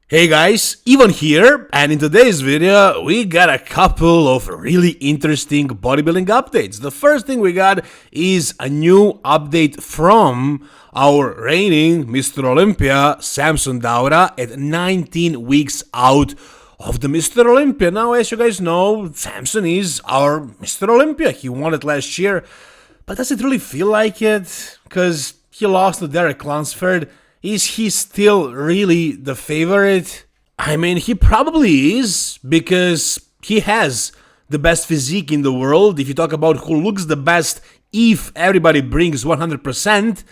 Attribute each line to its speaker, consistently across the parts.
Speaker 1: Hey guys, Ivan here, and in today's video we got a couple of really interesting bodybuilding updates. The first thing we got is a new update from our reigning Mr. Olympia, Samson Dauda, at 19 weeks out of the Mr. Olympia. Now, as you guys know, Samson is our Mr. Olympia. He won it last year, but does it really feel like it? Because he lost to Derek Lunsford. Is he still really the favorite? I mean, he probably is, because he has the best physique in the world. If you talk about who looks the best, if everybody brings 100%,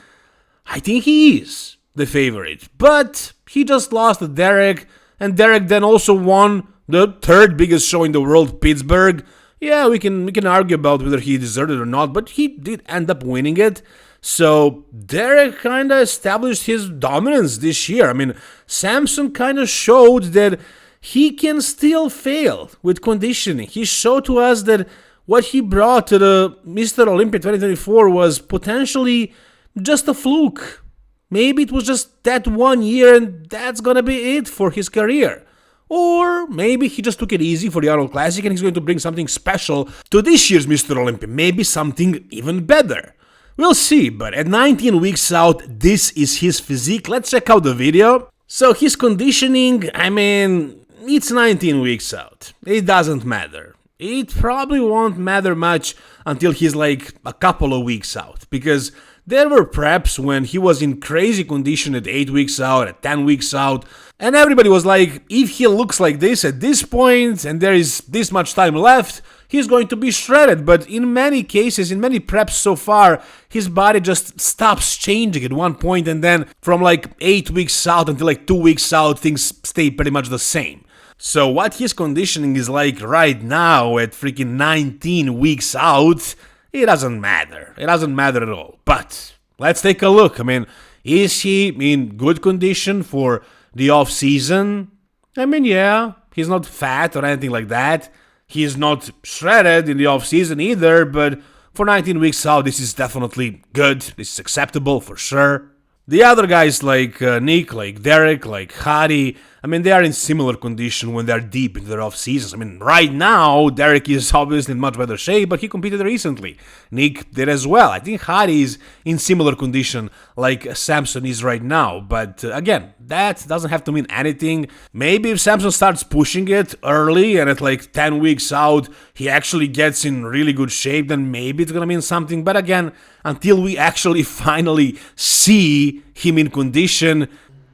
Speaker 1: I think he is the favorite. But he just lost to Derek, and Derek then also won the third biggest show in the world, Pittsburgh. Yeah, we can argue about whether he deserved it or not, but he did end up winning it. So Derek kind of established his dominance this year. I mean, Samson kind of showed that he can still fail with conditioning. He showed to us that what he brought to the Mr. Olympia 2024 was potentially just a fluke. Maybe it was just that 1 year and that's gonna be it for his career. Or maybe he just took it easy for the Arnold Classic and he's going to bring something special to this year's Mr. Olympia. Maybe something even better. We'll see, but at 19 weeks out, this is his physique. Let's check out the video. So his conditioning, I mean, it's 19 weeks out. It doesn't matter. It probably won't matter much until he's like a couple of weeks out, because there were preps when he was in crazy condition at 8 weeks out, at 10 weeks out, and everybody was like, if he looks like this at this point and there is this much time left, he's going to be shredded. But in many cases, in many preps so far, his body just stops changing at one point, and then from like 8 weeks out until like 2 weeks out, things stay pretty much the same. So what his conditioning is like right now at freaking 19 weeks out, it doesn't matter. It doesn't matter at all. But let's take a look. I mean, is he in good condition for the off-season? I mean, yeah, he's not fat or anything like that. He's not shredded in the off-season either, but for 19 weeks out, this is definitely good. This is acceptable for sure. The other guys like Nick, like Derek, like Hadi, I mean, they are in similar condition when they're deep into their off-seasons. I mean, right now, Derek is obviously in much better shape, but he competed recently. Nick did as well. I think Hadi is in similar condition like Samson is right now. But again, that doesn't have to mean anything. Maybe if Samson starts pushing it early and at like 10 weeks out, he actually gets in really good shape, then maybe it's gonna mean something. But again, until we actually finally see him in condition,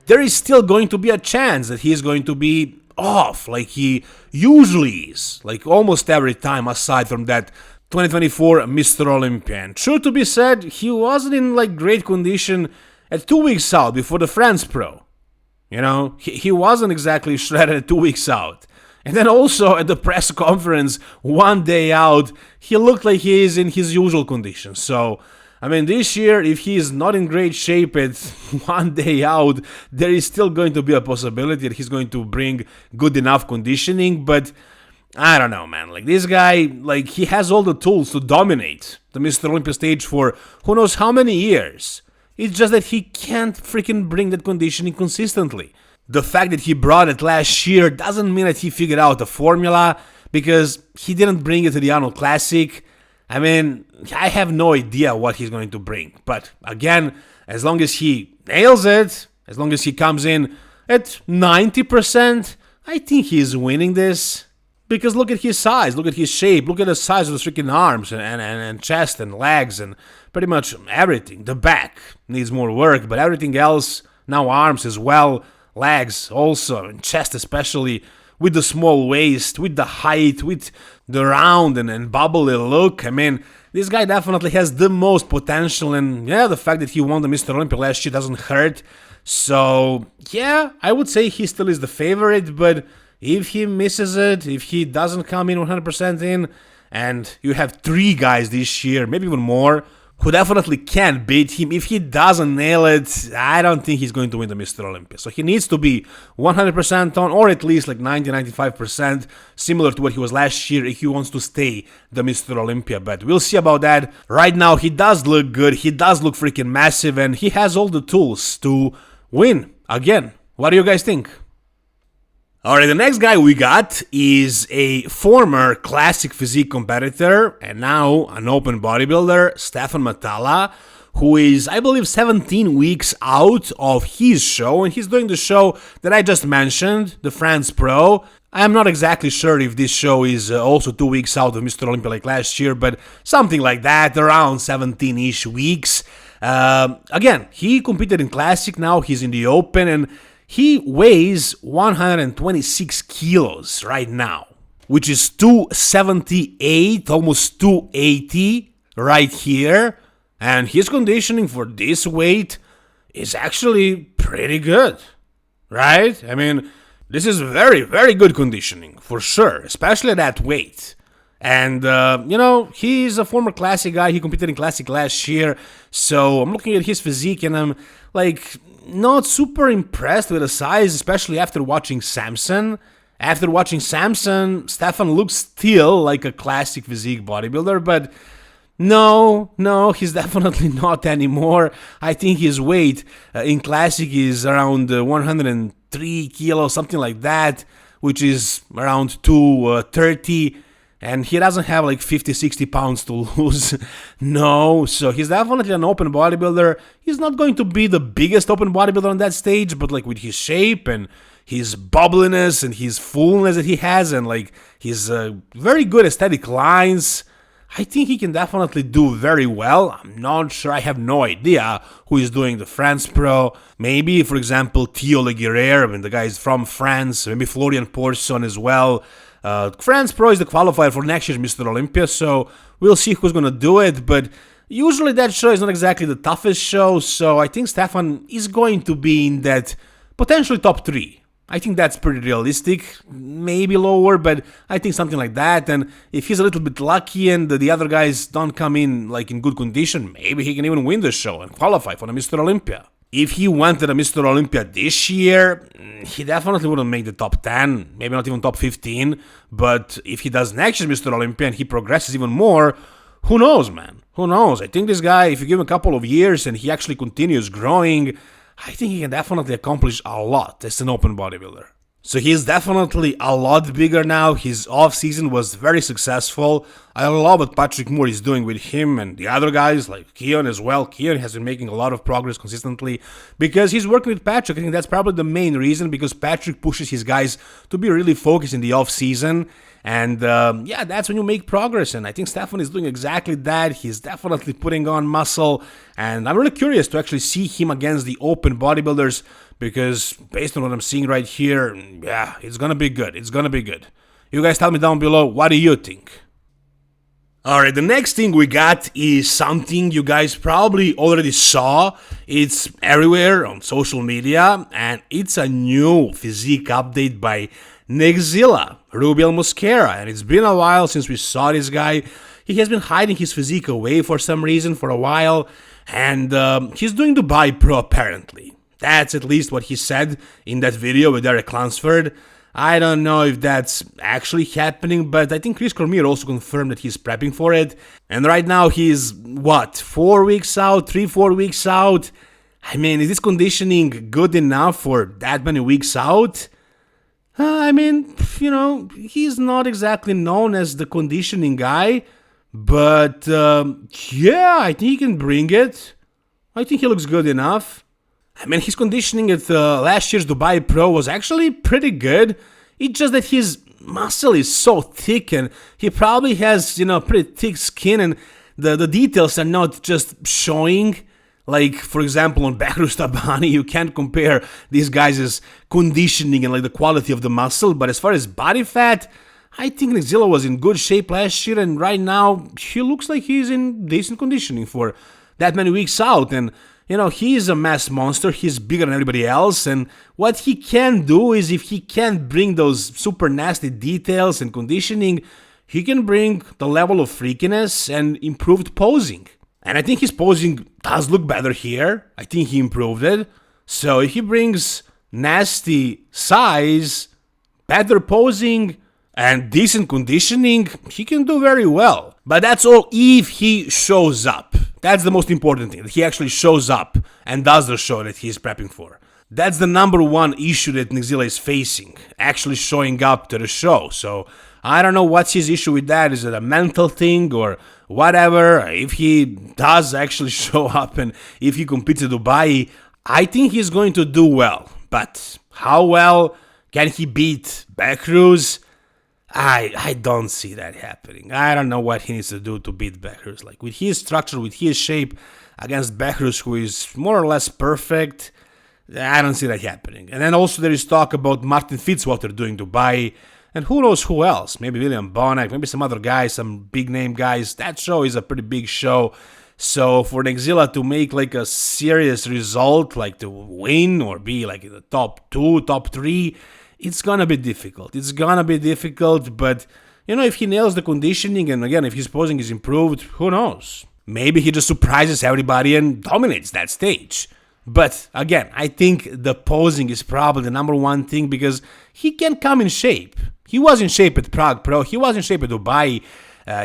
Speaker 1: there is still going to be a chance that he is going to be off like he usually is, like almost every time aside from that 2024 Mr. Olympia. And true to be said, he wasn't in like great condition at 2 weeks out before the France Pro. You know, he wasn't exactly shredded at 2 weeks out. And then also at the press conference 1 day out, he looked like he is in his usual condition. So I mean, this year, if he is not in great shape at 1 day out, there is still going to be a possibility that he's going to bring good enough conditioning, but I don't know, man. Like, this guy, like, he has all the tools to dominate the Mr. Olympia stage for who knows how many years. It's just that he can't freaking bring that conditioning consistently. The fact that he brought it last year doesn't mean that he figured out a formula, because he didn't bring it to the Arnold Classic. I mean, I have no idea what he's going to bring. But again, as long as he nails it, as long as he comes in at 90%, I think he's winning this. Because look at his size, look at his shape, look at the size of his freaking arms and chest and legs and pretty much everything. The back needs more work, but everything else, now arms as well, legs also, and chest especially, with the small waist, with the height, with the round and bubbly look. I mean, this guy definitely has the most potential, and yeah, the fact that he won the Mr. Olympia last year doesn't hurt. So yeah, I would say he still is the favorite, but if he misses it, if he doesn't come in 100% in, and you have 3 guys this year, maybe even more, who definitely can beat him. If he doesn't nail it, I don't think he's going to win the Mr. Olympia. So he needs to be 100% on, or at least like 90-95%, similar to what he was last year, if he wants to stay the Mr. Olympia. But we'll see about that. Right now, he does look good, he does look freaking massive, and he has all the tools to win again. What do you guys think? Alright, the next guy we got is a former classic physique competitor and now an open bodybuilder, Stephane Matala, who is, I believe, 17 weeks out of his show, and he's doing the show that I just mentioned, the France Pro. I am not exactly sure if this show is also 2 weeks out of Mr. Olympia like last year, but something like that, around 17-ish weeks. Again, he competed in Classic, now he's in the Open, and he weighs 126 kilos right now, which is 278, almost 280 right here. And his conditioning for this weight is actually pretty good, right? I mean, this is very, very good conditioning, for sure, especially at that weight. And, he's a former Classic guy. He competed in Classic last year. So I'm looking at his physique and I'm, not super impressed with the size, especially after watching Samson. After watching Samson, Stephane looks still like a Classic physique bodybuilder, but no, he's definitely not anymore. I think his weight in Classic is around 103 kilos, something like that, which is around 230. And he doesn't have 50, 60 pounds to lose. No, so he's definitely an open bodybuilder. He's not going to be the biggest open bodybuilder on that stage, but with his shape and his bubbliness and his fullness that he has and his very good aesthetic lines, I think he can definitely do very well. I'm not sure. I have no idea who is doing the France Pro. Maybe, for example, Theo Leguerre, the guy is from France. Maybe Florian Porson as well. France Pro is the qualifier for next year's Mr. Olympia, so we'll see who's going to do it, but usually that show is not exactly the toughest show, so I think Stephane is going to be in that potentially top 3. I think that's pretty realistic, maybe lower, but I think something like that, and if he's a little bit lucky and the other guys don't come in in good condition, maybe he can even win the show and qualify for the Mr. Olympia. If he went to the Mr. Olympia this year, he definitely wouldn't make the top 10, maybe not even top 15, but if he does next year's Mr. Olympia and he progresses even more, who knows, man? Who knows? I think this guy, if you give him a couple of years and he actually continues growing, I think he can definitely accomplish a lot as an open bodybuilder. So he's definitely a lot bigger now. His off-season was very successful. I love what Patrick Moore is doing with him and the other guys, like Keon as well. Keon has been making a lot of progress consistently because he's working with Patrick. I think that's probably the main reason, because Patrick pushes his guys to be really focused in the off-season. And that's when you make progress, and I think Stephane is doing exactly that. He's definitely putting on muscle, and I'm really curious to actually see him against the open bodybuilders, because based on what I'm seeing right here, it's gonna be good. It's gonna be good. You guys tell me down below, what do you think? Alright, the next thing we got is something you guys probably already saw. It's everywhere on social media, and it's a new physique update by Neckzilla, Rubiel Mosquera, and it's been a while since we saw this guy. He has been hiding his physique away for some reason for a while, and he's doing Dubai Pro apparently. That's at least what he said in that video with Derek Lunsford. I don't know if that's actually happening, but I think Chris Cormier also confirmed that he's prepping for it. And right now he's, 4 weeks out, 3-4 weeks out? I mean, is this conditioning good enough for that many weeks out? He's not exactly known as the conditioning guy, but I think he can bring it. I think he looks good enough. His conditioning at last year's Dubai Pro was actually pretty good. It's just that his muscle is so thick, and he probably has, pretty thick skin, and the details are not just showing. Like, for example, on Behruz Tabani, you can't compare these guys' conditioning and the quality of the muscle, but as far as body fat, I think Neckzilla was in good shape last year, and right now he looks like he's in decent conditioning for that many weeks out. And he is a mass monster. He's bigger than everybody else, and what he can do is, if he can't bring those super nasty details and conditioning, he can bring the level of freakiness and improved posing. And I think his posing does look better here. I think he improved it. So if he brings nasty size, better posing, and decent conditioning, he can do very well. But that's all if he shows up. That's the most important thing, that he actually shows up and does the show that he's prepping for. That's the number one issue that Neckzilla is facing, actually showing up to the show. So I don't know what's his issue with that. Is it a mental thing or whatever? If he does actually show up and if he competes in Dubai, I think he's going to do well. But how well can he beat Beckruz? I don't see that happening. I don't know what he needs to do to beat Beckruz. Like, with his structure, with his shape against Beckruz, who is more or less perfect, I don't see that happening. And then also there is talk about Martin Fitzwater doing Dubai, and who knows who else. Maybe William Bonac, maybe some other guys, some big name guys. That show is a pretty big show. So for Neckzilla to make like a serious result, like to win or be like in the top 2, top 3, it's gonna be difficult. It's gonna be difficult, but you know, if he nails the conditioning and again, if his posing is improved, who knows? Maybe he just surprises everybody and dominates that stage. But again, I think the posing is probably the number one thing because he can come in shape. He was in shape at Prague Pro, he was in shape at Dubai,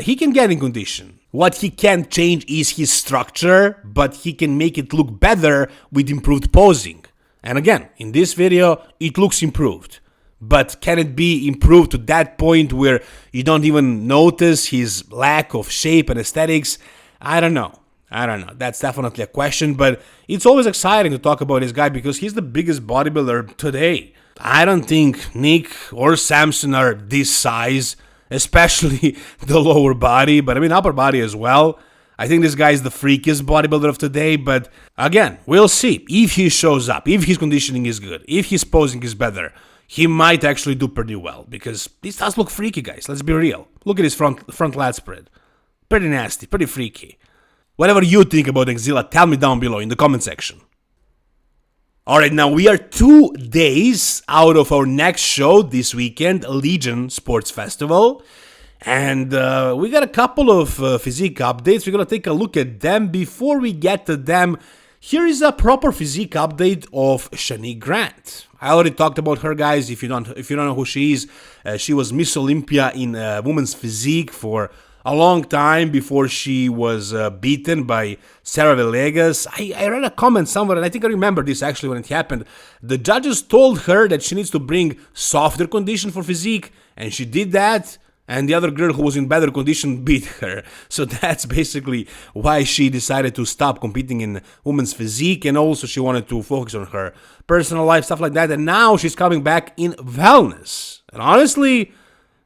Speaker 1: he can get in condition. What he can't change is his structure, but he can make it look better with improved posing. And again, in this video, it looks improved. But can it be improved to that point where you don't even notice his lack of shape and aesthetics? I don't know. That's definitely a question, but it's always exciting to talk about this guy because he's the biggest bodybuilder today. I don't think Nick or Samson are this size, especially the lower body, but I mean upper body as well. I think this guy is the freakiest bodybuilder of today, but again, we'll see if he shows up, if his conditioning is good, if his posing is better. He might actually do pretty well, because this does look freaky, guys, let's be real. Look at his front lat spread. Pretty nasty, pretty freaky. Whatever you think about Neckzilla, tell me down below in the comment section. Alright, now we are 2 days out of our next show this weekend, Legion Sports Festival. And we got a couple of physique updates. We're going to take a look at them. Before we get to them, here is a proper physique update of Shanique Grant. I already talked about her, guys. If you don't know who she is, she was Miss Olympia in women's physique for a long time before she was beaten by Sarah Villegas. I read a comment somewhere, and I think I remember this actually when it happened. The judges told her that she needs to bring softer condition for physique, and she did that. And the other girl who was in better condition beat her. So that's basically why she decided to stop competing in women's physique. And also she wanted to focus on her personal life, stuff like that. And now she's coming back in wellness. And honestly,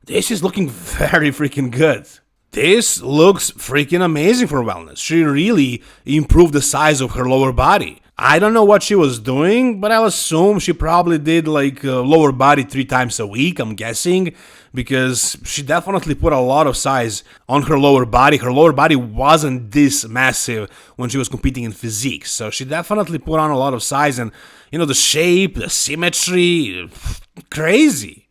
Speaker 1: this is looking very freaking good. This looks freaking amazing for wellness. She really improved the size of her lower body. I don't know what she was doing, but I'll assume she probably did like lower body 3 times a week, I'm guessing, because she definitely put a lot of size on her lower body. Her lower body wasn't this massive when she was competing in physique, so she definitely put on a lot of size, and you know, the shape, the symmetry, crazy.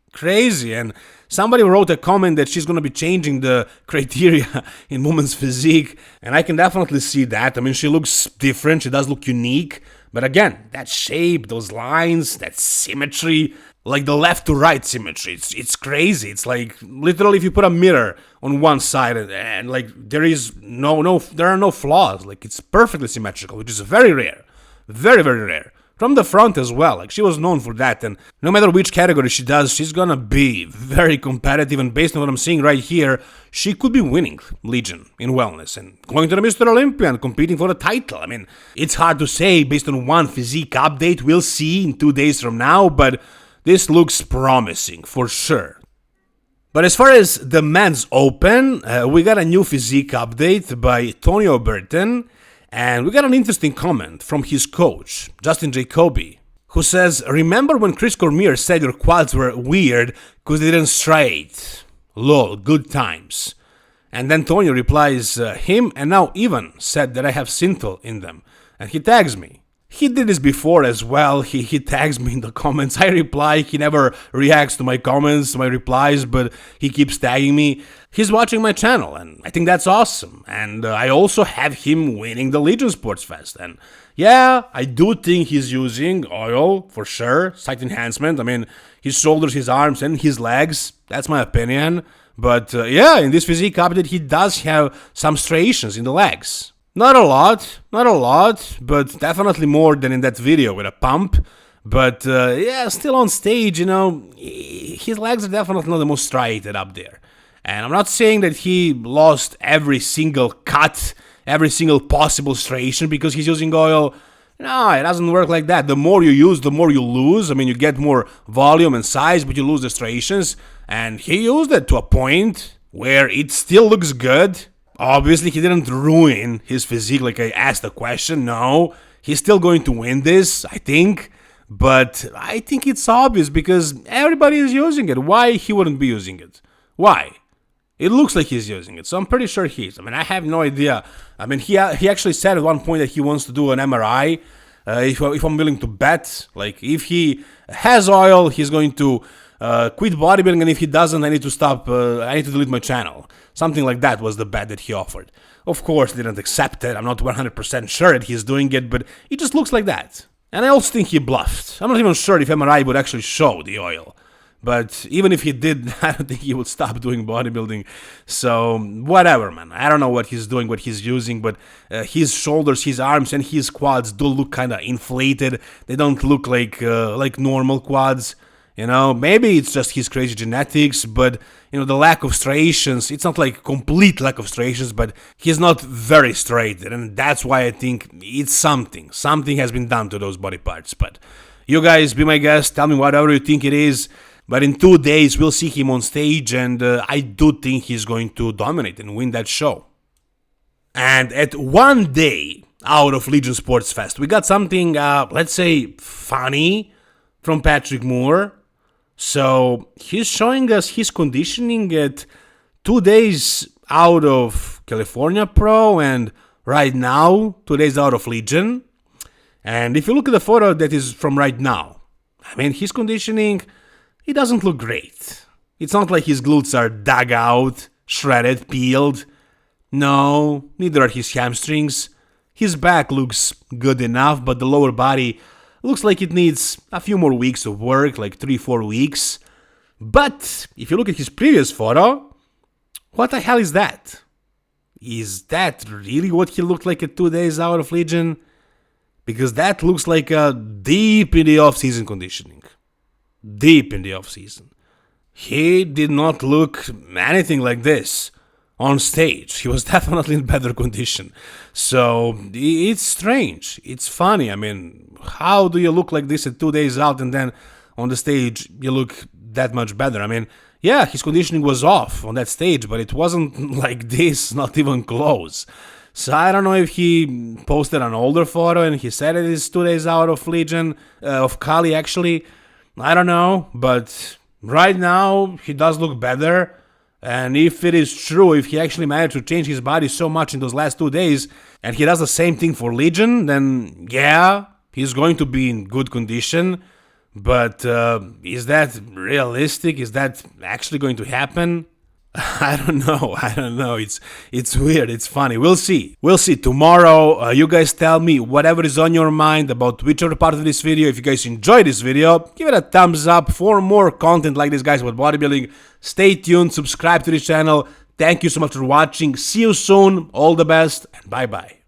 Speaker 1: And somebody wrote a comment that she's going to be changing the criteria in women's physique, and I can definitely see that. I mean, she looks different, she does look unique, but again, that shape, those lines, that symmetry, like the left to right symmetry, it's crazy. It's like literally if you put a mirror on one side and like there are no flaws, like it's perfectly symmetrical, which is very rare, very rare. From the front as well, like she was known for that, and no matter which category she does, she's gonna be very competitive, and based on what I'm seeing right here, she could be winning Legion in wellness and going to the Mr. Olympia and competing for the title. I mean, it's hard to say based on one physique update. We'll see in 2 days from now, but this looks promising for sure. But as far as the men's open, we got a new physique update by Tonio Burton. And we got an interesting comment from his coach, Justin Jacoby, who says, "Remember when Chris Cormier said your quads were weird because they didn't straight? Lol, good times." And then Tonio replies, "Him and now Ivan said that I have Synthol in them." And he tags me. He did this before as well. He tags me in the comments. I reply. He never reacts to my comments, to my replies, but he keeps tagging me. He's watching my channel, and I think that's awesome. And I also have him winning the Legion Sports Fest. And yeah, I do think he's using oil for sure, site enhancement. I mean, his shoulders, his arms, and his legs. That's my opinion. But yeah, in this physique update, he does have some striations in the legs. Not a lot, but definitely more than in that video with a pump. But yeah, still on stage, his legs are definitely not the most striated up there. And I'm not saying that he lost every single cut, every single possible striation because he's using oil. No, it doesn't work like that. The more you use, the more you lose. I mean, you get more volume and size, but you lose the striations. And he used it to a point where it still looks good. Obviously, he didn't ruin his physique like I asked the question. No, he's still going to win this, I think. But I think it's obvious because everybody is using it. Why he wouldn't be using it? Why? It looks like he's using it, so I'm pretty sure he is. I mean, I have no idea. I mean, he actually said at one point that he wants to do an MRI. If I'm willing to bet, like if he has oil, he's going to quit bodybuilding, and if he doesn't, I need to stop. I need to delete my channel. Something like that was the bet that he offered. Of course, didn't accept it. I'm not 100% sure that he's doing it, but it just looks like that. And I also think he bluffed. I'm not even sure if MRI would actually show the oil. But even if he did, I don't think he would stop doing bodybuilding. So, whatever, man. I don't know what he's doing, what he's using, but his shoulders, his arms, and his quads do look kind of inflated. They don't look like normal quads. Maybe it's just his crazy genetics, but, the lack of striations, it's not like complete lack of striations, but he's not very striated, and that's why I think it's something. Something has been done to those body parts, but you guys be my guest, tell me whatever you think it is. But in 2 days, we'll see him on stage, and I do think he's going to dominate and win that show. And at 1 day out of Legion Sports Fest, we got something, let's say, funny from Patrick Moore. So he's showing us his conditioning at 2 days out of California Pro, and right now, 2 days out of Legion. And if you look at the photo that is from right now, I mean, his conditioning... It doesn't look great. It's not like his glutes are dug out, shredded, peeled. No, neither are his hamstrings. His back looks good enough, but the lower body looks like it needs a few more weeks of work, like 3-4 weeks. But if you look at his previous photo, what the hell is that? Is that really what he looked like at 2 days out of Legion? Because that looks like a deep in the off-season conditioning. Deep in the off-season. He did not look anything like this on stage. He was definitely in better condition. So, it's strange. It's funny. I mean, how do you look like this at 2 days out and then on the stage you look that much better? I mean, yeah, his conditioning was off on that stage, but it wasn't like this, not even close. So I don't know if he posted an older photo and he said it is 2 days out of Legion, of Cali actually. I don't know, but right now he does look better. And if it is true, if he actually managed to change his body so much in those last 2 days, and he does the same thing for Legion, then yeah, he's going to be in good condition. But is that realistic? Is that actually going to happen? I don't know. It's weird. It's funny. We'll see. Tomorrow, you guys tell me whatever is on your mind about whichever part of this video. If you guys enjoyed this video, give it a thumbs up. For more content like this, guys, about bodybuilding, stay tuned. Subscribe to this channel. Thank you so much for watching. See you soon. All the best, and bye-bye.